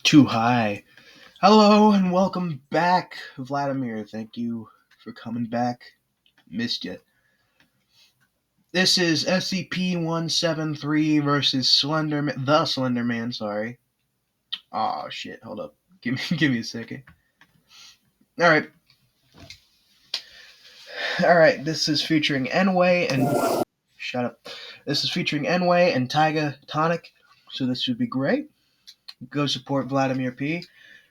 Too high. Hello and welcome back, Vladimir. Thank you for coming back. Missed you. This is SCP-173 versus Slenderman. The Slenderman. Sorry. Oh shit. Hold up. Give me a second. All right. All right. This is featuring Enway and shut up. This is featuring Enway and Taiga Tonic. So this should be great. Go support Vladimir P.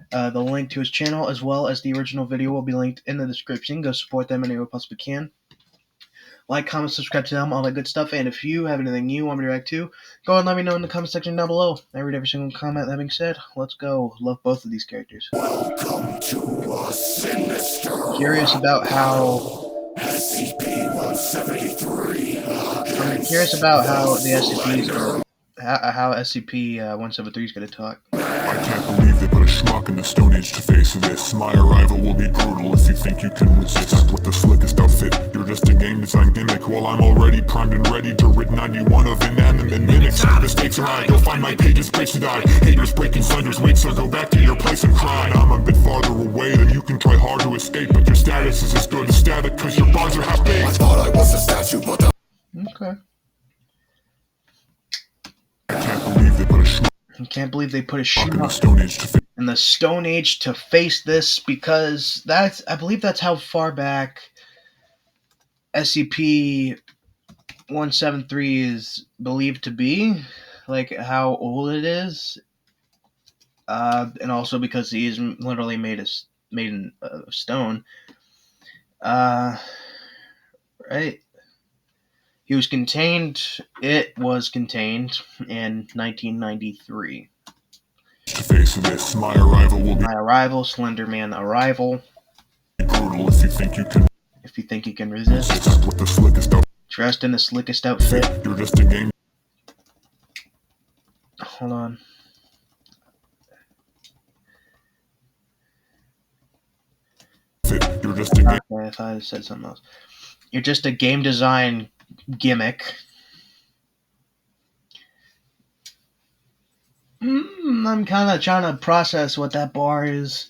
The link to his channel, as well as the original video, will be linked in the description. Go support them any way possible can. Like, comment, subscribe to them, all that good stuff. And if you have anything you want me to react to, go ahead and let me know in the comment section down below. I read every single comment. That being said, let's go. Love both of these characters. Welcome to Sinister. Curious about how SCP-173. I'm curious about how the SCP is gonna, how SCP-173 is gonna talk. I can't believe they put a schmuck in the Stone Age to face this. My arrival will be brutal if you think you can resist. With the slickest outfit, you're just a game design gimmick. While I'm already primed and ready to rid 91 of inanimate mimics. The stakes are high, you'll find my pages place to die. Haters breaking Slender's wings, so go back to your place and cry. I'm a bit farther away than you can try hard to escape, but your status is as good as static, cause your bars are half baked. I thought I was a statue, but Okay. I can't believe they put a schmuck I can't believe they put a in the schmuck Stone Age to face. in the Stone Age to face this, because I believe that's how far back SCP-173 is believed to be, like how old it is, and also because he is literally made of stone. Right? It was contained in 1993. To face this, my arrival will be Slenderman arrival. brutal if you think you can. If you think you can resist, With the slickest outfit, dressed in the slickest outfit. you're just a game. Hold on. You're just a game. Okay, I thought I said something else. You're just a game design gimmick. I'm kind of trying to process what that bar is.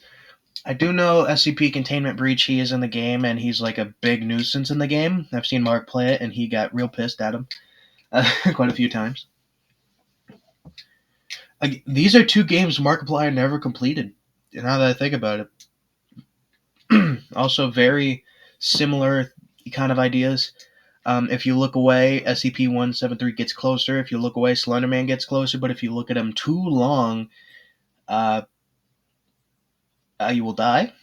I do know SCP Containment Breach, he is in the game, and he's like a big nuisance in the game. I've seen Mark play it, and he got real pissed at him quite a few times. These are two games Markiplier never completed, now that I think about it. Also, very similar kind of ideas. If you look away, SCP-173 gets closer. If you look away, Slenderman gets closer. But if you look at him too long, you will die.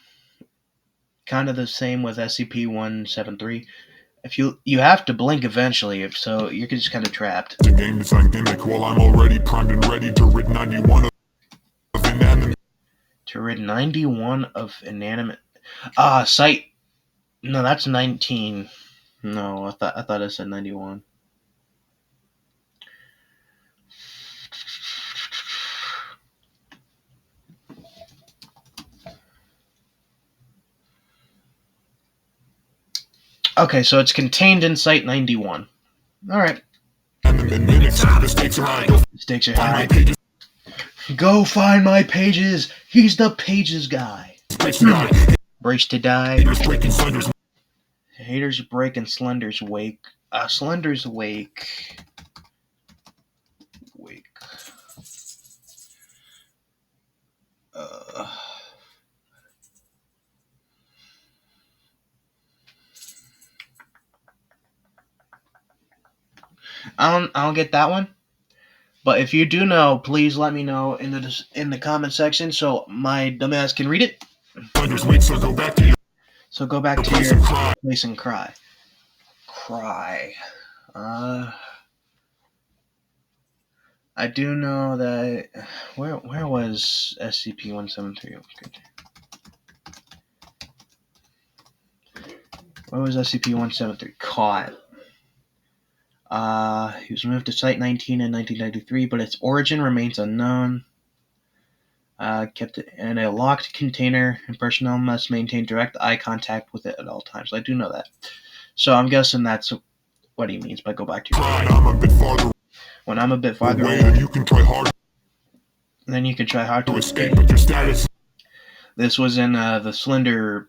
Kind of the same with SCP-173. If you have to blink eventually, so you're just kind of trapped. The game design gimmick. While I'm already primed and ready to rid 91 of inanimate. To rid 91 of inanimate. Site. No, that's 19. No, I thought I said 91. Okay, so it's contained in Site 91. Alright. The stakes are high. Stakes are high. Go find my pages! He's the pages guy. Brace to die. Haters breaking Slender's wake. Slender's wake. I don't get that one. But if you do know, please let me know in the comment section so my dumbass can read it. So go back to your place and cry. Cry. I do know that. Where was SCP-173? Where was SCP-173 caught? He was moved to Site 19 in 1993, but its origin remains unknown. Kept it in a locked container, and personnel must maintain direct eye contact with it at all times. I do know that. So I'm guessing that's what he means by go back to your... When I'm a bit farther away, you can try hard. then you could try hard to escape, but your status. This was in the Slender.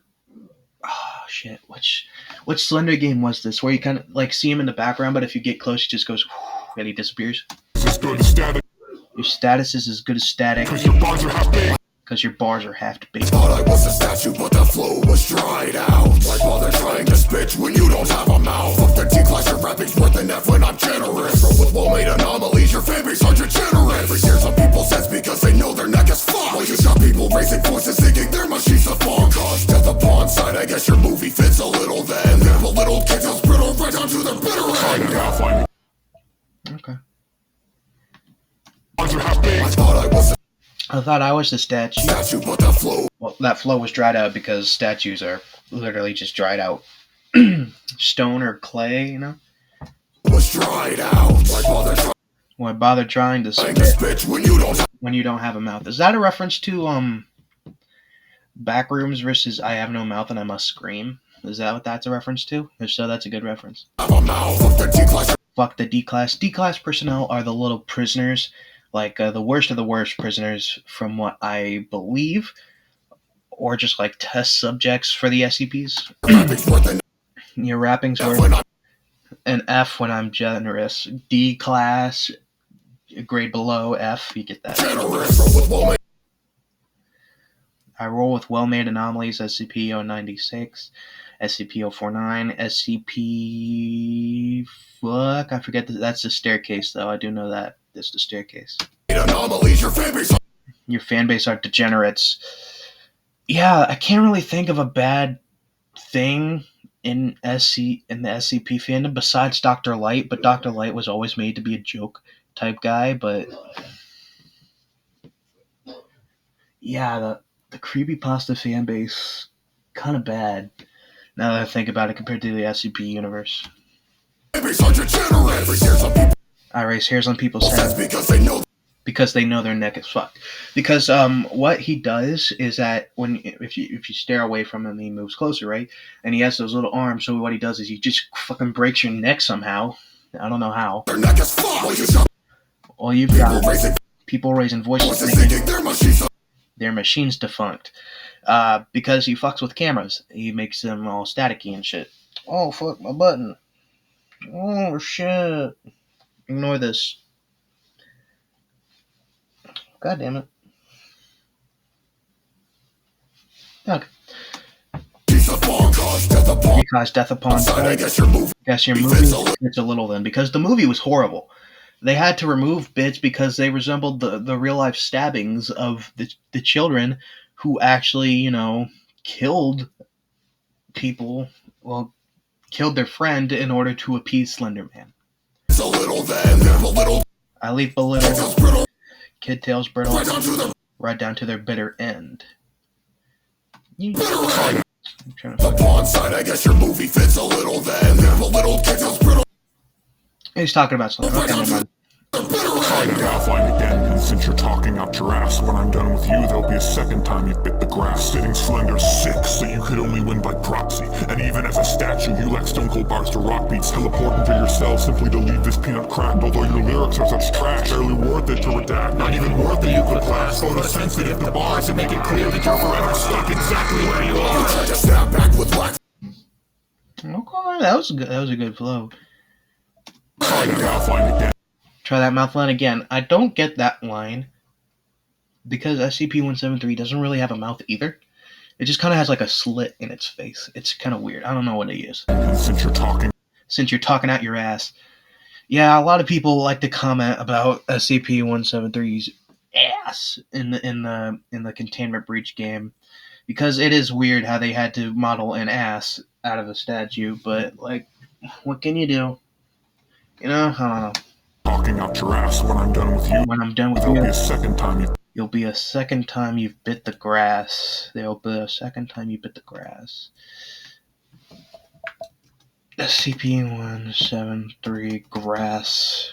Oh shit! Which Slender game was this? Where you kind of like see him in the background, but if you get close, he just goes and he disappears. As good as static. Your status is as good as static. Cause your bars are half baked. Because your bars are half baked. Thought I was a statue, but the flow was dried out. Like while they're trying to spit when you don't have a mouth. Fuck the D-class, your rapping's worth an F when I'm generous. Roll with well-made anomalies, your fan base are degenerate. Every hear some people's heads because they know their neck is fucked. While you shot people raising voices thinking their machines of funk. Cause death upon sight, I guess your movie fits a little then. Their belittled kids will brittle right down to their bitter end. Okay. I thought I was the statue. But the flow. Well, that flow was dried out because statues are literally just dried out stone or clay, you know? Was dried out. Like why bother trying to spit when you don't have a mouth? Is that a reference to Backrooms versus I Have No Mouth and I Must Scream? Is that what that's a reference to? If so, that's a good reference. Fuck the D-class. D-class personnel are the little prisoners, like the worst of the worst prisoners from what I believe, or just like test subjects for the SCPs. Your rapping's worth an F when I'm generous. D-class, grade below F, you get that. I roll with well-made anomalies, SCP-096, SCP-049, SCP... Fuck, I forget. That's the staircase, though. I do know that. That's the staircase. Your fanbase are degenerates. Yeah, I can't really think of a bad thing in the SCP fandom besides Dr. Light, but Dr. Light was always made to be a joke type guy, but... Yeah, the creepypasta fanbase, kind of bad, now that I think about it, compared to the SCP universe. I raise hairs on people's heads because they know their neck is fucked. Because what he does is that if you stare away from him, he moves closer, right? And he has those little arms. So what he does is he just fucking breaks your neck somehow. I don't know how. Well, you've got people raising voices thinking their machine's defunct. Because he fucks with cameras. He makes them all staticky and shit. Oh fuck my button. Oh shit. Ignore this. God damn it. Okay. Because death upon sight. I guess your movie fits a little then. Because the movie was horrible. They had to remove bits because they resembled the real life stabbings of the children who actually, you know, killed people. Well, killed their friend in order to appease Slender Man. I leave belittle. Kid tails brittle. Right down to their bitter end. Upon sight, I guess your movie fits a little then. Belittled kid tails brittle. He's talking about something. Okay, Offline again, and since you're talking out your ass, when I'm done with you, there'll be a second time you've bit the grass. Sitting Slender 6, so you could only win by proxy. And even as a statue, you lack stone cold bars to rock beats. Teleport into yourself simply to leave this peanut cracked. Although your lyrics are such trash, barely worth it to redact. Not even worth the Euclid class. Photosensitive to bars and make it clear that you're forever stuck exactly where you are. You try to snap back with black. Okay, that was a good flow. Offline again. Try that mouth line again. I don't get that line because SCP-173 doesn't really have a mouth either. It just kind of has like a slit in its face. It's kind of weird. I don't know what it is. Since you're talking out your ass. Yeah, a lot of people like to comment about SCP-173's ass in the Containment Breach game because it is weird how they had to model an ass out of a statue. But like, what can you do? You know, I don't know. Talking out your ass when I'm done with you. When I'm done with you, you'll be a second time you've bit the grass. There'll be a second time you bit the grass. SCP-173 grass.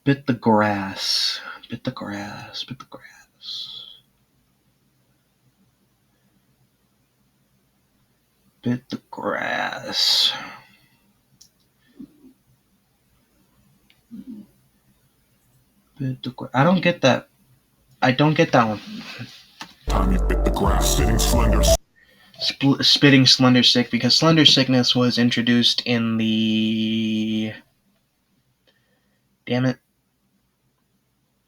Bit the grass. Bit the grass. Bit the grass. Bit the grass. I don't get that. I don't get that one. Time you bit the grass, spitting Slender. Spitting Slender sick, because Slender sickness was introduced in the... Damn it.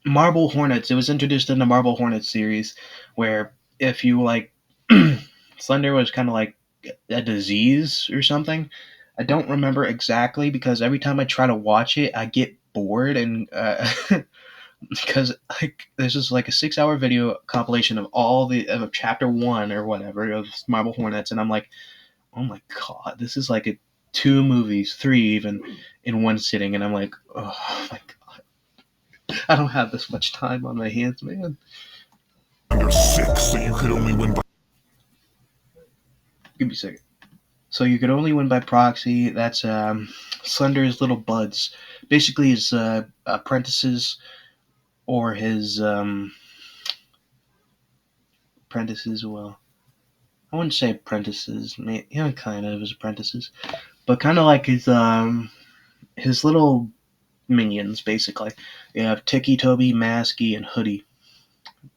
Marble Hornets. It was introduced in the Marble Hornets series, where if you like... Slender was kind of like a disease or something. I don't remember exactly, because every time I try to watch it, I get bored, and because like this is like a 6-hour video compilation of all of chapter 1 or whatever of Marble Hornets, and I'm like, oh my god, this is like 2 movies, 3 even, in one sitting, and I'm like, oh my god, I don't have this much time on my hands, man. You're sick, so you could only win by... Give me a second. So you could only win by proxy. That's Slender's little buds, basically his apprentices, or his apprentices. Well, I wouldn't say apprentices. Yeah, kind of his apprentices, but kind of like his little minions, basically. You have Tiki, Toby, Masky, and Hoodie.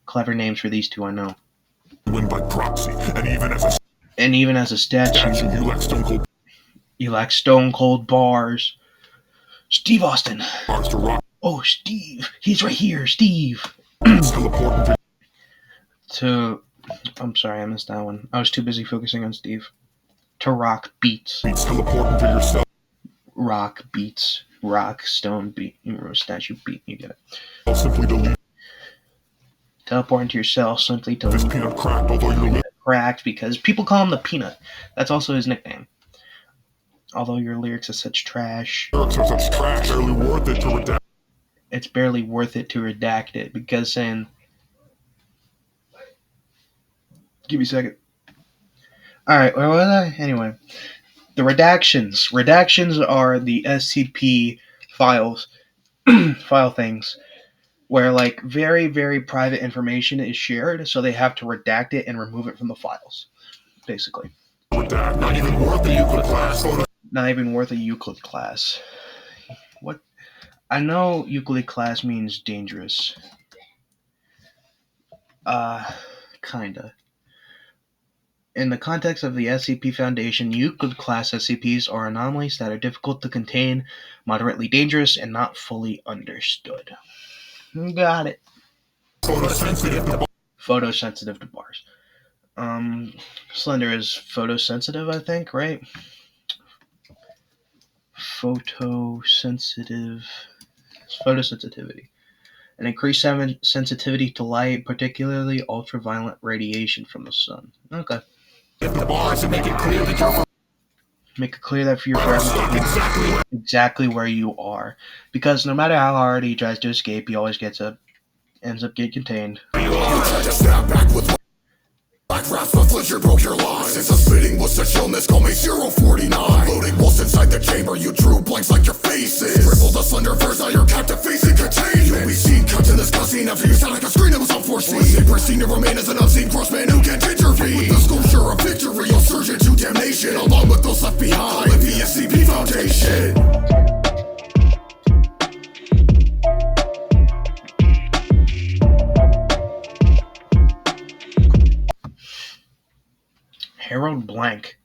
Clever names for these 2, I know. Win by proxy, and even as a statue, you lack stone cold bars. Steve Austin. Bars to rock. Oh, Steve. He's right here, Steve. I'm sorry, I missed that one. I was too busy focusing on Steve. To rock beats. Teleporting to yourself. Rock beats. Rock, stone, beat. Statue, beat. You get I'll simply delete. Teleport into your cell, simply delete. This peanut cracked, although you're cracked, because people call him the Peanut. That's also his nickname. Although your lyrics are such trash. Lyrics are such trash, barely worth it to redact. It's barely worth it to redact it, because saying... Give me a second. Alright, where was I? Anyway. The redactions. Redactions are the SCP files. File things. Where, like, very, very private information is shared, so they have to redact it and remove it from the files. Basically. Redact, not even worth a Euclid class. Not even worth a Euclid class. What? I know Euclid class means dangerous. Kinda. In the context of the SCP Foundation, Euclid class SCPs are anomalies that are difficult to contain, moderately dangerous, and not fully understood. Got it. Photosensitive to bars. Slender is photosensitive, I think, right? Photosensitivity. An increased sensitivity to light, particularly ultraviolet radiation from the sun. Okay. Make it clear that you're forever exactly where you are. Because no matter how hard he tries to escape, he always ends up getting contained. Black raps but Fletcher broke your line. Since the spitting was such illness, call me 049. Loading walls inside the chamber, you drew blanks like your faces. Dribbled the slender verse, now you're captive facing containment. You'll be seen cut in this cutscene after you sound like a screen that was unforeseen. Pristine to remain as an unseen crossman who can't intervene. With the sculpture of victory, you'll surge into damnation, along with those left behind. Call it the SCP Foundation. Harold Blank.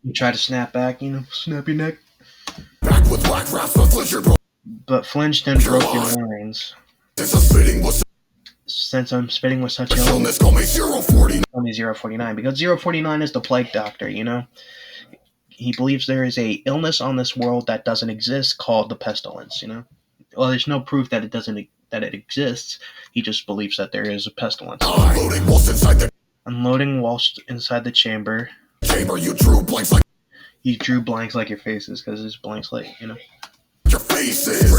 You try to snap back, snap your neck. Back with black raps, but flinched and broke your lines. Since I'm spitting with such illness, call me 049. Call me 049, because 049 is the plague doctor, He believes there is a illness on this world that doesn't exist called the pestilence, Well, there's no proof that it exists. He just believes that there is a pestilence. Unloading whilst inside the chamber. You drew blanks like... He drew blanks like your faces, because his blanks like, Your faces!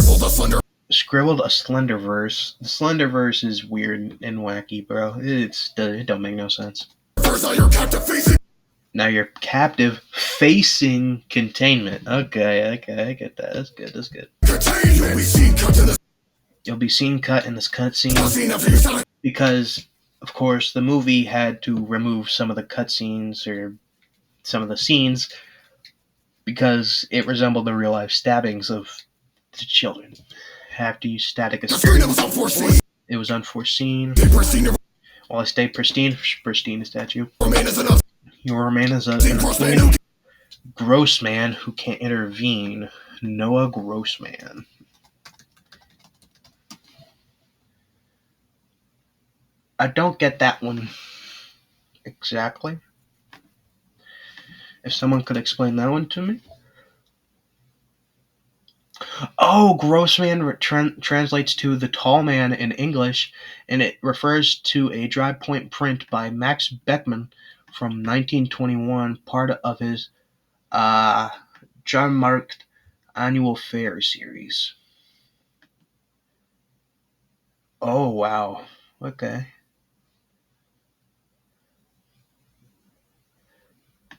Scribbled a Slender verse. The Slender verse is weird and wacky, bro. It don't make no sense. Now you're captive facing containment. Okay, I get that. That's good. You'll be seen cut in this cutscene, because, of course, the movie had to remove some of the cutscenes or some of the scenes because it resembled the real life stabbings of the children. Have to use static The screen was escape. unforeseen. It was unforeseen. They proceed to While I stay pristine statue, remain as an you will remain as an unseen gross man who gross man who can't intervene. Noah Grossman. I don't get that one exactly. If someone could explain that one to me. Oh, Grossman translates to the tall man in English, and it refers to a dry point print by Max Beckmann from 1921, part of his John Marked Annual Fair series. Oh, wow. Okay.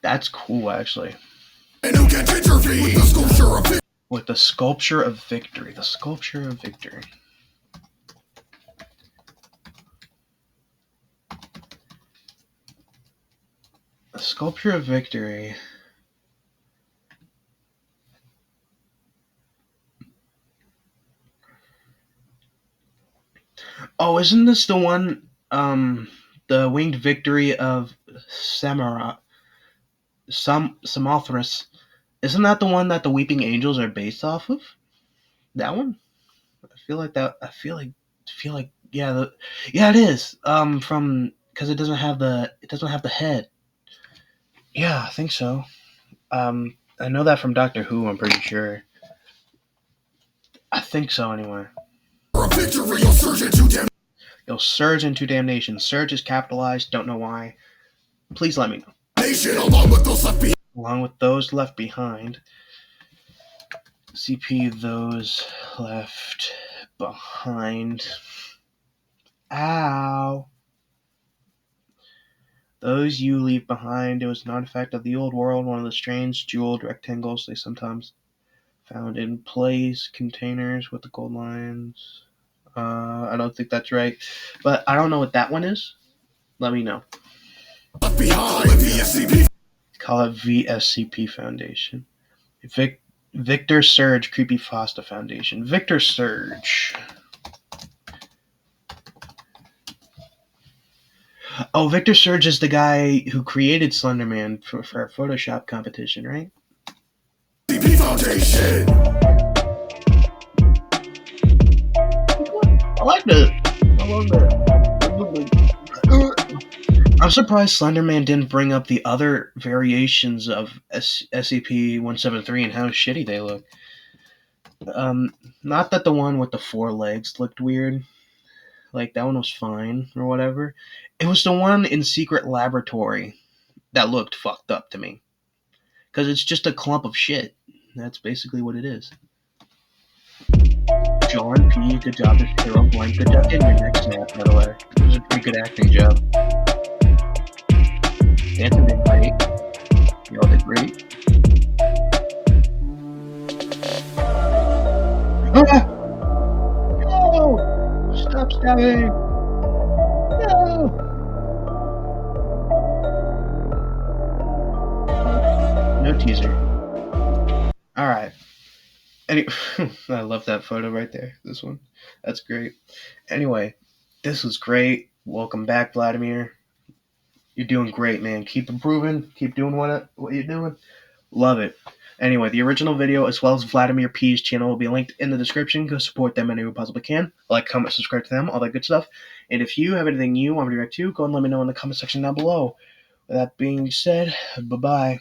That's cool, actually. and who can't intervene. The sculpture of it. With the Sculpture of Victory. The Sculpture of Victory. The Sculpture of Victory. Oh, isn't this the one, the Winged Victory of Samothrace? Isn't that the one that the Weeping Angels are based off of? That one? Yeah, yeah, it is. From because it doesn't have the head. Yeah, I think so. I know that from Doctor Who. I'm pretty sure. I think so anyway. For a victory, you'll surge into You'll surge into damnation. Surge is capitalized. Don't know why. Please let me know. damnation along with those left behind. Along with those left behind. CP those left behind. Ow. Those you leave behind. It was an artifact of the old world, one of the strange jeweled rectangles they sometimes found in place containers with the gold lines. I don't think that's right, but I don't know what that one is. Let me know. Left behind. VSCP. Call it VSCP Foundation. Victor Surge Creepypasta Foundation. Victor Surge. Oh, Victor Surge is the guy who created Slenderman for a Photoshop competition, right? SCP Foundation. I like that. I love that. I'm surprised Slenderman didn't bring up the other variations of SCP-173 and how shitty they look. Not that the one with the 4 legs looked weird. Like, that one was fine, or whatever. It was the one in Secret Laboratory that looked fucked up to me. Because it's just a clump of shit. That's basically what it is. John P., good job as Harold Blank. Good job getting your neck snapped, by the way. It was a pretty good acting job. Dancing did great. You all did great. Ah! No! Stop stabbing! No! No teaser. Alright. I love that photo right there. This one. That's great. Anyway, this was great. Welcome back, Vladimir. You're doing great, man. Keep improving. Keep doing what you're doing. Love it. Anyway, the original video as well as Vladimir P's channel will be linked in the description. Go support them any way you possibly can. Like, comment, subscribe to them, all that good stuff. And if you have anything you want me to react to, go and let me know in the comment section down below. With that being said, bye-bye.